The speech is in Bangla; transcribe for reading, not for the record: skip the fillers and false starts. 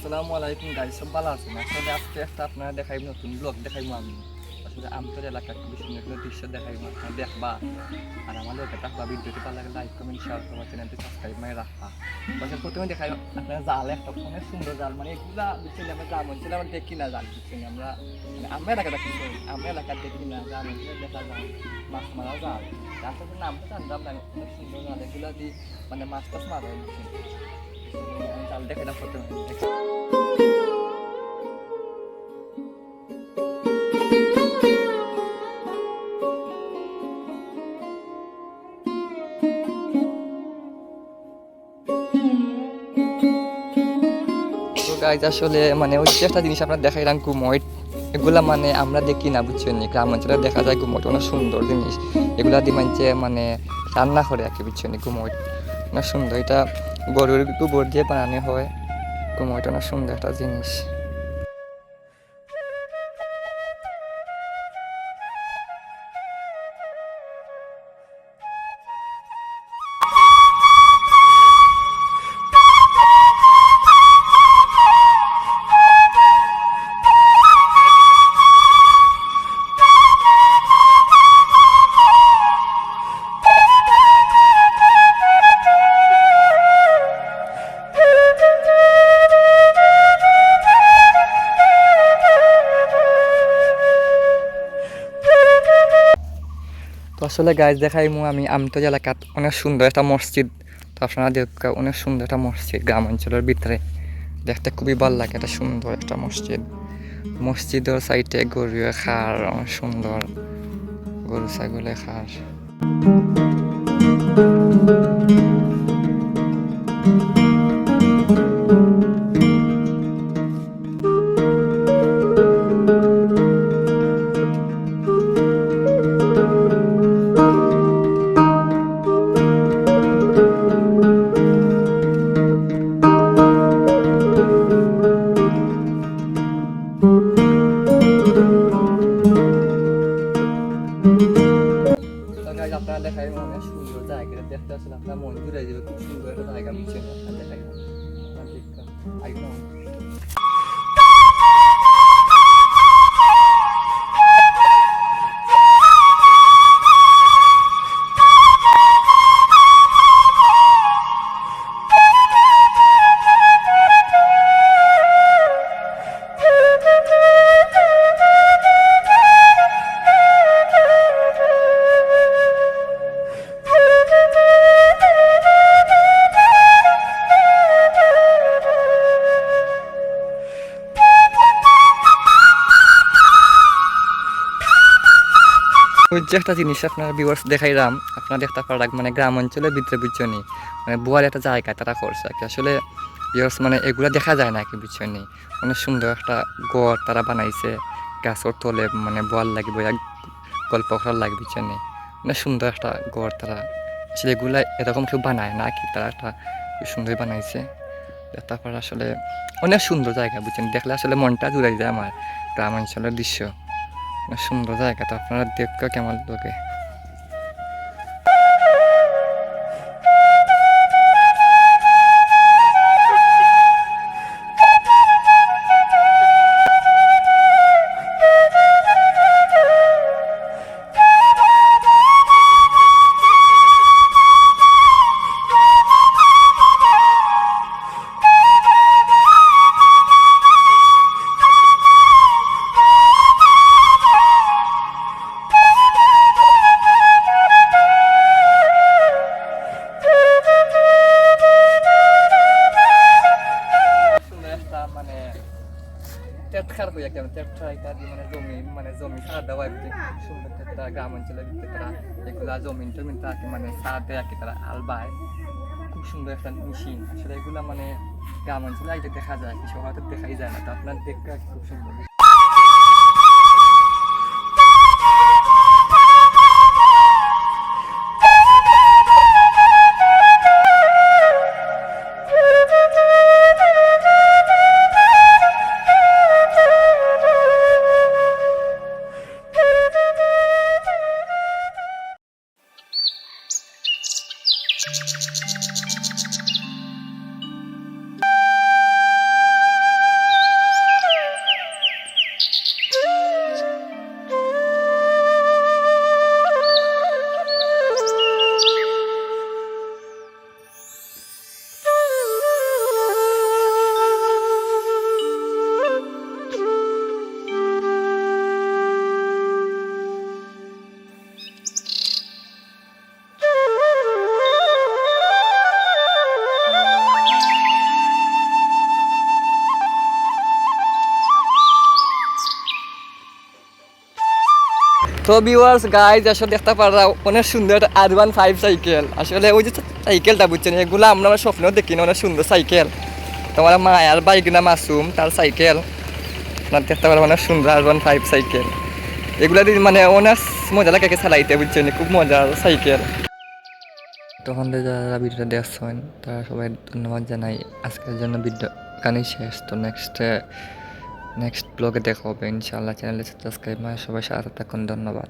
আসসালামু আলাইকুম গাইস, সব ভালো আছেন? আসলে আজকে একটা আপনারা দেখাইব নতুন ব্লগ দেখাইবো আমি। আসলে আমতল এলাকার খুবই সুন্দর সুন্দর দৃশ্য দেখাইবো, আপনারা দেখবা। আর আমার লোকে থাকবা, ভিডিওটি ভালো লাগে লাইক কমেন্ট শেয়ার করবা, চ্যানেলটি সাবস্ক্রাইব মানে রাখবা। আসলে প্রথমে দেখাই আপনারা জাল, একটা অনেক সুন্দর জাল, মানে এগুলা বুঝছেন আমরা গ্রাম অঞ্চলে আমরা দেখি না জাল, বুঝছেন আমরা মানে আমরা এলাকাটা কিছু আমরা এলাকার দেখি না, গ্রাম অঞ্চলে দেখা যায় মাছ মারা জাল। আসলে নামটা জানতাম না, অনেক সুন্দর জাল এগুলা দিয়ে মানে মাছ টাছ মারা হয়, বুঝছেন। জাল দেখাইলাম প্রথমে। তো গাইজ আসলে মানে ওই যে একটা জিনিস আপনার দেখাইলাম কুমোট, এগুলা মানে আমরা দেখি না, বুঝছেন। গ্রাম অঞ্চলে দেখা যায় কুমোট অনেক সুন্দর জিনিস, এগুলা দিয়ে মানছে মানে রান্না করে আর কি, বুঝছেন। কুমোট অনেক সুন্দর, এটা গরুর গোবর দিয়ে বানানো হয়। কুমোট অনেক সুন্দর একটা জিনিস। তো আসলে গাছ দেখাইমু আমি আমতলী এলাকাত অনেক সুন্দর একটা মসজিদ। তো আপনারা দেখা অনেক সুন্দর একটা মসজিদ, গ্রাম অঞ্চলের ভিতরে দেখতে খুবই ভালো লাগে, একটা সুন্দর একটা মসজিদ। মসজিদের সাইডে গরু খার অনেক সুন্দর, গরু ছাগলে খার। আপনারা দেখাই অনেক সুন্দর জায়গা দেখতে আসলে আপনার মন জুড়ে যাবে, খুব সুন্দর একটা জায়গা, বুঝছেন। আপনার দেখাই একদম ওই যে একটা জিনিস আপনার ভিউয়ার্স দেখাইলাম, আপনারা দেখতে পারাক মানে গ্রাম অঞ্চলের ভিতরে, বুঝছেন, মানে বুয়ার একটা জায়গা তারা করছে আর কি। আসলে ভিউয়ার্স মানে এগুলো দেখা যায় না কি, বুঝছেন। অনেক সুন্দর একটা ঘর তারা বানাইছে গাছের তলে, মানে বোয়ার লাগে বইয়া গল্প করার লাগে, বুঝছেন। অনেক সুন্দর একটা ঘর তারা, আসলে এগুলা এরকম কেউ বানায় না কি, তারা একটা খুব সুন্দর বানাইছে। তারপর আসলে অনেক সুন্দর জায়গা, বুঝছেন, দেখলে আসলে মনটা জুড়ে যায় আমার। গ্রাম অঞ্চলের দৃশ্য অনেক সুন্দর জায়গা, তো আপনারা দেখতে কেমন লাগে। মানে টেটখার হয়ে কেমন টেটখা এটা দিয়ে মানে জমি সার দেওয়া, সুন্দর একটা গ্রাম অঞ্চলের ভিতরে তারা এগুলা জমিন টমিন তাকে মানে সার দেয় আর কি, তারা আল বায়, খুব সুন্দর একটা মেশিন। আসলে এগুলা মানে গ্রাম অঞ্চলে আগে দেখা যায়, কি শহরে দেখাই যায় না, তো আপনার দেখতে খুব সুন্দর। তো ভিউয়ার্স গাইজ আসলে দেখতে পারা অনেক সুন্দর একটা R15 সাইকেল। আসলে ওই যে সাইকেলটা বুঝছেন, এগুলো আমরা আমার স্বপ্নেও দেখি না, অনেক সুন্দর সাইকেল। তোমার মায়ার বাইক না মাসুম তার সাইকেল, আপনার দেখতে পারো অনেক সুন্দর R15 সাইকেল। এগুলা দিয়ে মানে অনেক মজা লাগে চালাইতে বুঝছেন, খুব মজার সাইকেল। তখন যারা ভিডিওটা দেখছেন তারা সবাই ধন্যবাদ জানাই। আজকের জন্য ভিডিও এখানেই শেষ। তো নেক্সট ব্লগে দেখা হবে ইনশাআল্লাহ। চ্যানেলে সাবস্ক্রাইব সবাই সাথে থাকুন। ধন্যবাদ।